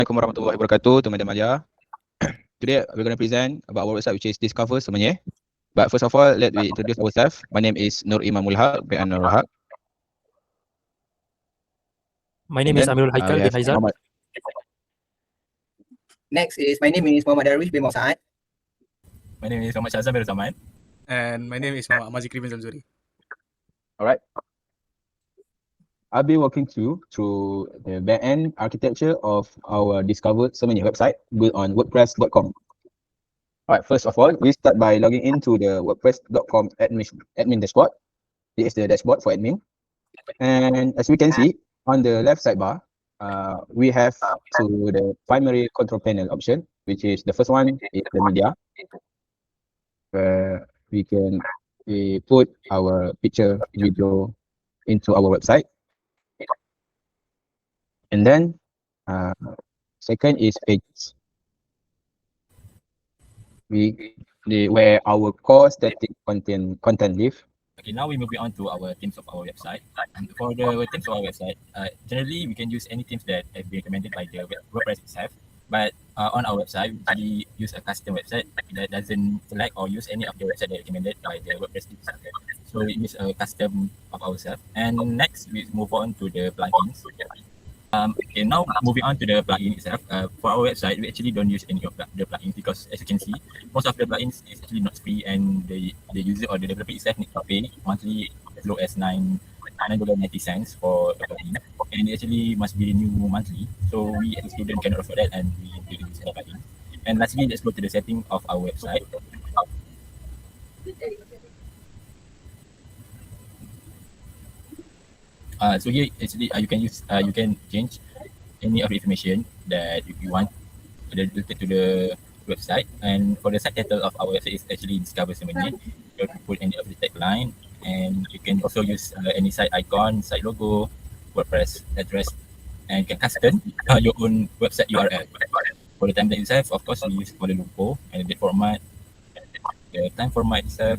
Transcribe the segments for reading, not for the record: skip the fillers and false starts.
Assalamualaikum warahmatullahi wabarakatuh, teman-teman Malia. Today we're going to present about our website, which is Discover Semenyih. But first of all, let me introduce ourselves. My name is IMAMULHAQ by ANWARUL. My name is AMIRUL HAIKAL bin HAIZAR. Next is my name is Muhammad Darwish bin MOHD. My name is SHAZWAN bin ROSZAMAN. And my name is Muhammad ZIKRI bin ZAMZURI. Alright. I'll be walking through the back-end architecture of our Discover Semenyih website built on WordPress.com. Alright, first of all, we start by logging into the WordPress.com admin dashboard. This is the dashboard for admin. And as we can see, on the left sidebar, we have to the primary control panel option, which is the first one is the media, where we can put our picture, video into our website. And then second is pages. Where our core static content live. Okay, now we're moving on to our themes of our website. And for the themes of our website, generally we can use any themes that have been recommended by the WordPress itself. But on our website, we use a custom website that doesn't select or use any of the website that recommended by the WordPress itself. So we use a custom of ourselves. And next, we move on to the plugins. Okay, now moving on to the plugin itself. For our website, we actually don't use any of the plugins because, as you can see, most of the plugins is actually not free, and the user or the developer itself needs to pay monthly as low as $9.90 for a plugin, and it actually must be renewed monthly. So we as a student cannot afford that, and we didn't use any plugin. And lastly, let's go to the setting of our website. So here actually you can change any of the information that you want related to the website. And for the site title of our website is actually Discover Semenyih. You can put any of the tagline, and you can also use any site icon, site logo, WordPress address, and you can custom your own website URL. For the template itself, of course, we use Kuala Lumpur and the date format, the time format itself,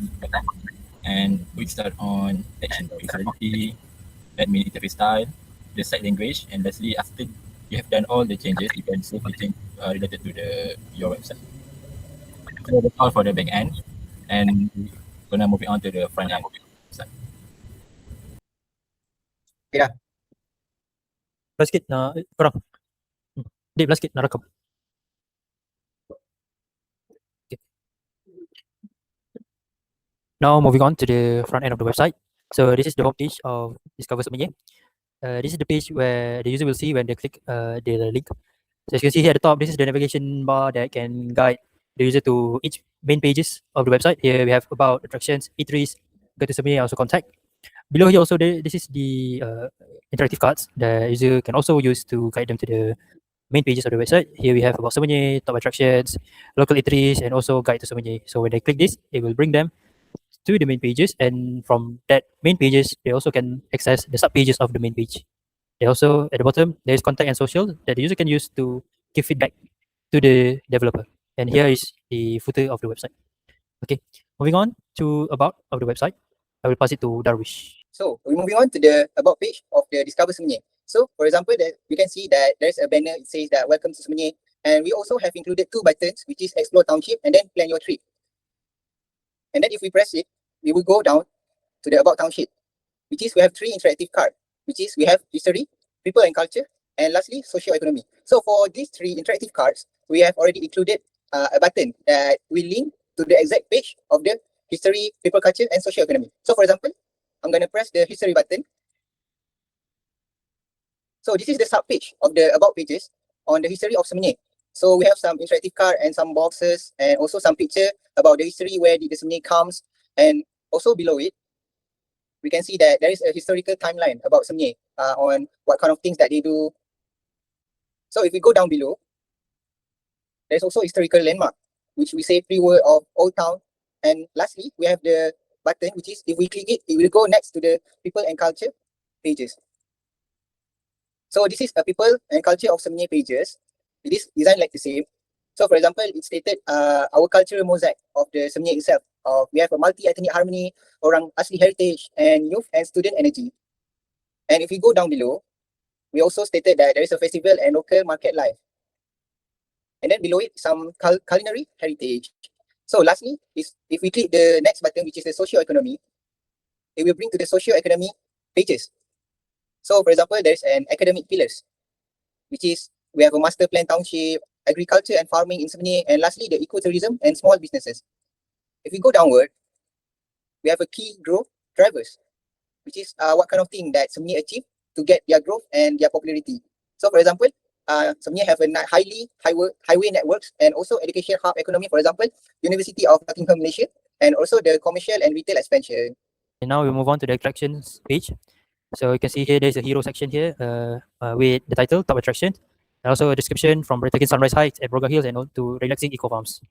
and we start on action functionality, admin interface style, the site language, and lastly, after you have done all the changes, you can save the change related to your website. So that's all for the back end, and we're gonna move on to the front end side. Okay dah. Plus sikit nak korang. Dip plus sikit nak rakam. Okay. Now moving on to the front end of the website. So this is the home page of Discover Semenyih. This is the page where the user will see when they click the link. So as you can see here at the top, this is the navigation bar that can guide the user to each main pages of the website. Here we have about, attractions, eateries, go to Semenyih, also contact. Below here also, this is the interactive cards the user can also use to guide them to the main pages of the website. Here we have about Semenyih, top attractions, local eateries, and also guide to Semenyih. So when they click this, it will bring them to the main pages, and from that main pages, they also can access the sub pages of the main page. They also, at the bottom, there is contact and social that the user can use to give feedback to the developer. And here is the footer of the website. Okay, moving on to about of the website, I will pass it to Darwish. So we're moving on to the about page of the Discover Semenyih. So for example, that we can see that there's a banner. It says that welcome to Semenyih, and we also have included two buttons, which is explore township and then plan your trip. And then if we press it, we will go down to the about township, which is we have three interactive cards, which is we have history, people and culture, and lastly social economy. So for these three interactive cards, we have already included a button that will link to the exact page of the history, people, culture, and social economy. So for example, I'm going to press the history button. So this is the sub page of the about pages on the history of Semenyih. So we have some interactive card and some boxes, and also some picture about the history, where did the Semenyih comes, and also below it, we can see that there is a historical timeline about Semenyih on what kind of things that they do. So if we go down below, there's also historical landmark, which we say pre-war of Old Town. And lastly, we have the button, which is if we click it, it will go next to the people and culture pages. So this is a people and culture of Semenyih pages. It is designed like the same. So for example, it stated our cultural mosaic of the Semenyih itself. We have a multi-ethnic harmony, orang asli heritage, and youth and student energy. And if we go down below, we also stated that there is a festival and local market life. and then below it some culinary heritage. So lastly is if we click the next button, which is the socio-economy, it will bring to the socio-economy pages. So for example, there's an academic pillars, which is we have a master plan township, agriculture and farming in Semenyih, and lastly the ecotourism and small businesses. If we go downward, we have a key growth drivers, which is what kind of thing that Semenyih achieve to get their growth and their popularity. So for example, Semenyih have a highway networks and also education hub economy, for example, University of Nottingham, Malaysia, and also the commercial and retail expansion. And now we move on to the attractions page. So you can see here there's a hero section here with the title top attraction, and also a description from breathtaking sunrise hikes at Broga Hills and to relaxing eco farms.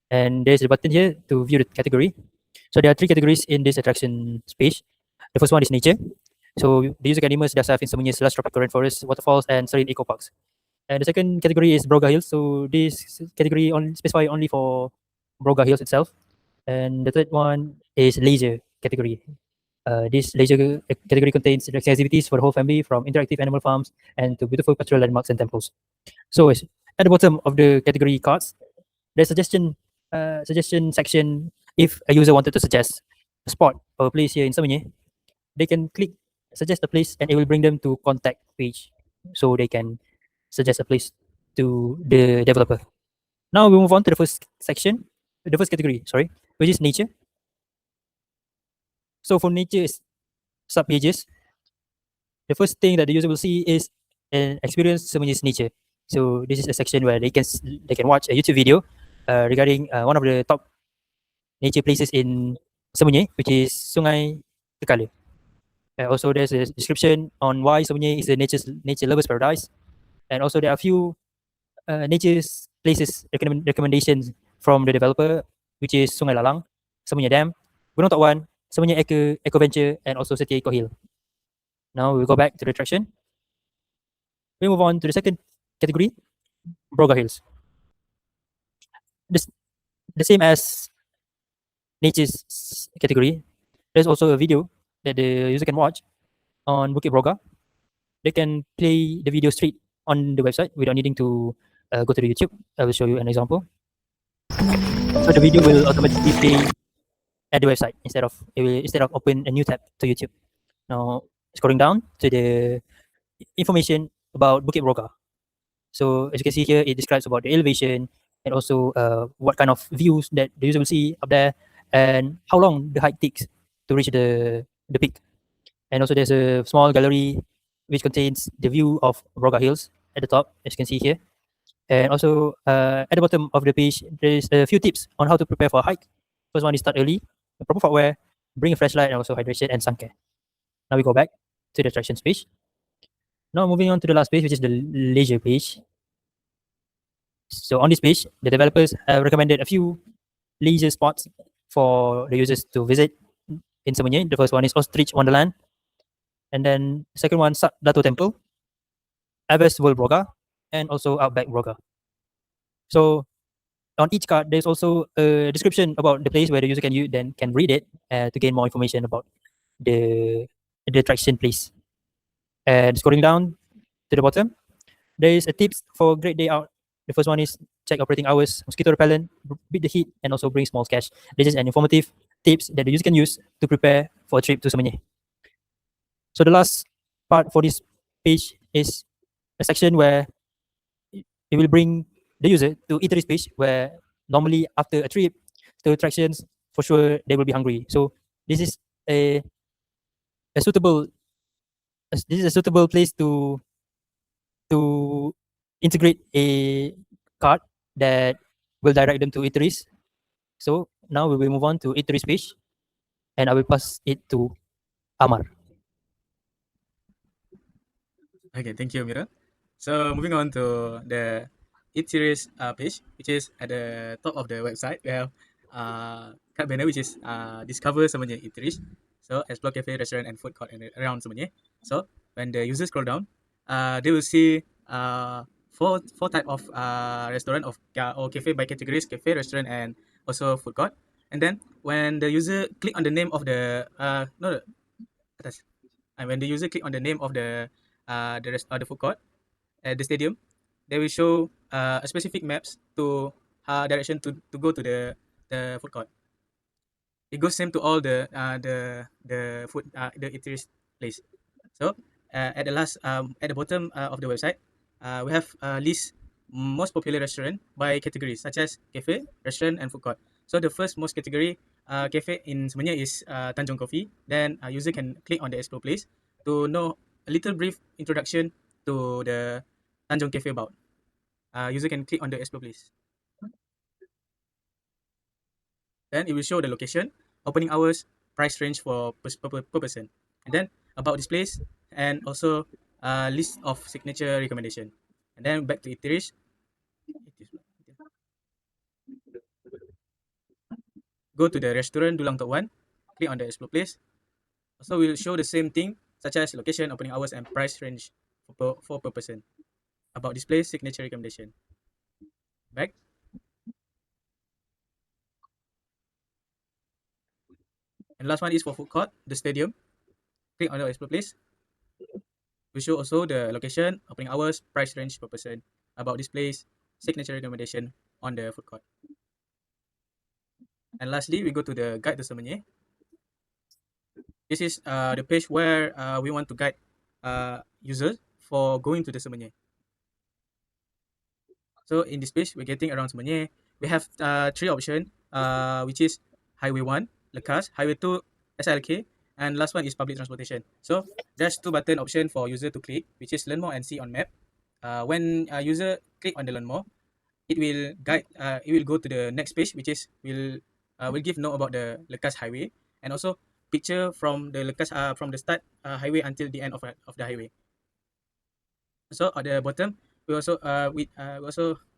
And there's a button here to view the category. So there are 3 categories in this attraction page. The first one is nature. So the user can immerse themselves in Semenyih's lush tropical rainforest, waterfalls, and serene eco parks. And the second category is Broga Hills. So this category only specified only for Broga Hills itself. And the third one is leisure category. This leisure category contains relaxing activities for the whole family, from interactive animal farms and to beautiful cultural landmarks and temples. So at the bottom of the category cards, there's suggestion section. If a user wanted to suggest a spot or a place here in Semenyih, they can click suggest a place and it will bring them to contact page, so they can suggest a place to the developer. Now we move on to the first section, the first category, sorry, which is nature. So for nature sub pages, the first thing that the user will see is an experience Semenyih's nature. So this is a section where they can watch a YouTube video regarding one of the top nature places in Semenyih, which is Sungai Tekala. Also, there's a description on why Semenyih is a nature lover's paradise, and also there are a few nature places recommendations from the developer, which is Sungai Lalang, Semenyih Dam, Gunung Tok Wan, Semenyih Eco Venture, and also Setia Eco Hill. Now we'll go back to the attraction. We move on to the second category, Broga Hills. The same as nature's category, there's also a video that the user can watch on Bukit Broga. They can play the video straight on the website without needing to go to the YouTube. I will show you an example. So the video will automatically play at the website instead of open a new tab to YouTube. Now scrolling down to the information about Bukit Broga. So as you can see here, it describes about the elevation and also what kind of views that the user will see up there and how long the hike takes to reach the peak. And also there's a small gallery which contains the view of Broga Hills at the top, as you can see here. And also at the bottom of the page, there's a few tips on how to prepare for a hike. First one is start early, proper footwear, bring a flashlight, and also hydration and sun care. Now we go back to the attractions page. Now moving on to the last page, which is the leisure page. So on this page, the developers have recommended a few leisure spots for the users to visit in Semenyih. The first one is Ostrich Wonderland, and then the second one Sat Dato Temple, Abbas World Broga, and also Outback Broga. So on each card, there's also a description about the place where the user can read it to gain more information about the attraction place. And scrolling down to the bottom, there is a tips for a great day out. The first one is check operating hours, mosquito repellent, beat the heat, and also bring small cash. This is an informative tips that the user can use to prepare for a trip to Semenyih. So the last part for this page is a section where it will bring the user to eateries page, where normally after a trip to attractions, for sure they will be hungry. So this is a suitable place to integrate a card that will direct them to eateries. So now we will move on to eateries page, and I will pass it to Amar. Okay, thank you, Mira. So moving on to the Eat Series page, which is at the top of the website. We have card banner, which is Discover Semenyih Eateries. So explore cafe, restaurant, and food court around Semenyih. So when the users scroll down, they will see four type of restaurant or cafe by categories: cafe, restaurant, and also food court. And then when the user click on the name of the when the user click on the name of the food court at the stadium, they will show a specific maps to direction to go to the food court. It goes same to all the food the eateries place. So at the bottom of the website, we have list most popular restaurant by categories such as cafe, restaurant, and food court. So the first most category cafe in Semenyih is Tanjung Coffee. Then user can click on the explore place to know a little brief introduction to the Tanjung Cafe about. User can click on the explore place. Then it will show the location, opening hours, price range for per person, and then about this place, and also a list of signature recommendation. And then back to eateries. Go to the restaurant Dulang Tok 1, click on the explore place. Also will show the same thing such as location, opening hours, and price range for per person. About this place, signature recommendation. Back. And last one is for food court, the stadium. Click on the explore place. We show also the location, opening hours, price range per person. About this place, signature recommendation on the food court. And lastly, we go to the guide to Semenyih. This is the page where we want to guide users for going to the Semenyih. So in this page, we're getting around Semenyih. We have three options, which is Highway 1, Lekas, Highway 2, SLK, and last one is public transportation. So there's two button option for user to click, which is learn more and see on map. When a user click on the learn more, it will guide. It will go to the next page, which is will give know about the Lekas highway and also picture from the Lekas from the start highway until the end of the highway. So at the bottom, we also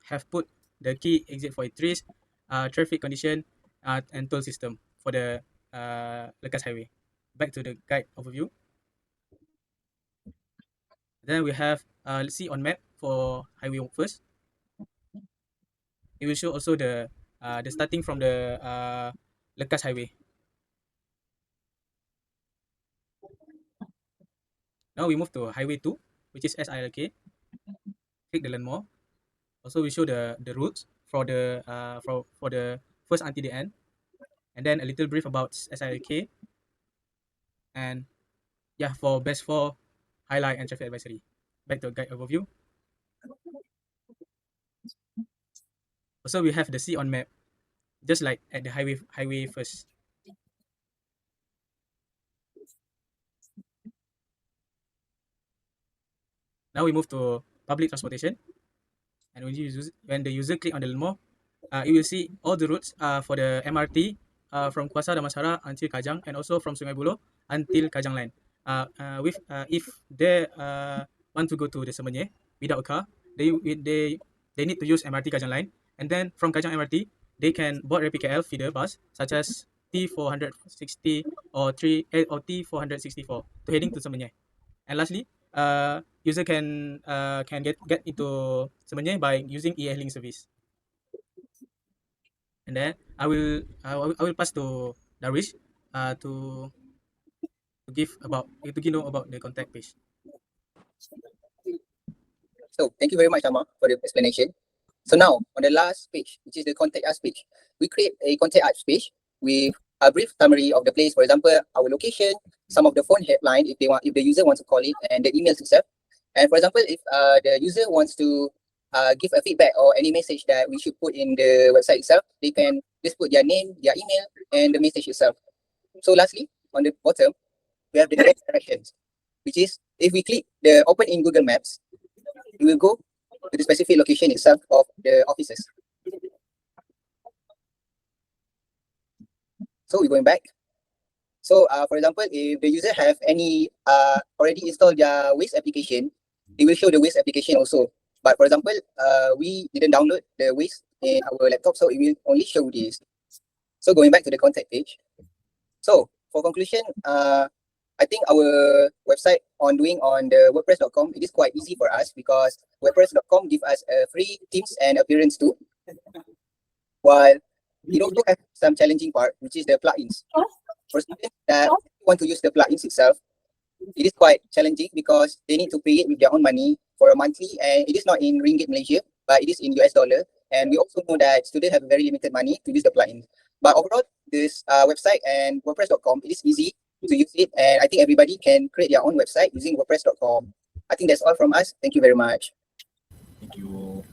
have put the key exit for eateries, traffic condition, and toll system for the Lekas highway. Back to the guide overview. Then we have let's see on map for highway first. It will show also the starting from the Lekas highway. Now we move to highway 2, which is SILK. Click the learn more. Also we show the routes for the for the first until the end, and then a little brief about SILK, and yeah, for best for highlight and traffic advisory. Back to guide overview. Also we have the see on map, just like at the highway first. Now we move to public transportation, and when the user click on the learn more, you will see all the routes for the MRT from Kuasa Damansara until Kajang, and also from Sungai Buloh until Kajang line. If they want to go to the Semenyih without a car, they need to use MRT Kajang line, and then from Kajang MRT they can board Rapid KL feeder bus such as T460 or T464 to heading to Semenyih. And lastly, user can get into Semenyih by using e-hailing service. And then I will pass to Darwish to know about the contact page. So thank you very much, Amar, for the explanation. So now on the last page, which is the contact us page, we create a contact us page with a brief summary of the place. For example, our location, some of the phone headline if the user wants to call it, and the email itself. And for example, if the user wants to give a feedback or any message that we should put in the website itself, they can just put their name, their email, and the message itself. So lastly, on the bottom, we have the direct directions, which is if we click the open in Google Maps, we will go to the specific location itself of the offices. So we're going back. So for example, if the user have any already installed their Waze application, it will show the Waze application also. But for example, we didn't download the Waze in our laptop, so it will only show this. So going back to the contact page. So for conclusion, I think our website on the WordPress.com, it is quite easy for us because WordPress.com give us a free themes and appearance too. While it also has some challenging part, which is the plugins. For students that want to use the plugins itself, it is quite challenging because they need to pay it with their own money for a monthly, and it is not in Ringgit Malaysia, but it is in US dollar. And we also know that students have very limited money to use the plugin. But overall, this website and WordPress.com, it is easy to use it. And I think everybody can create their own website using WordPress.com. I think that's all from us. Thank you very much. Thank you.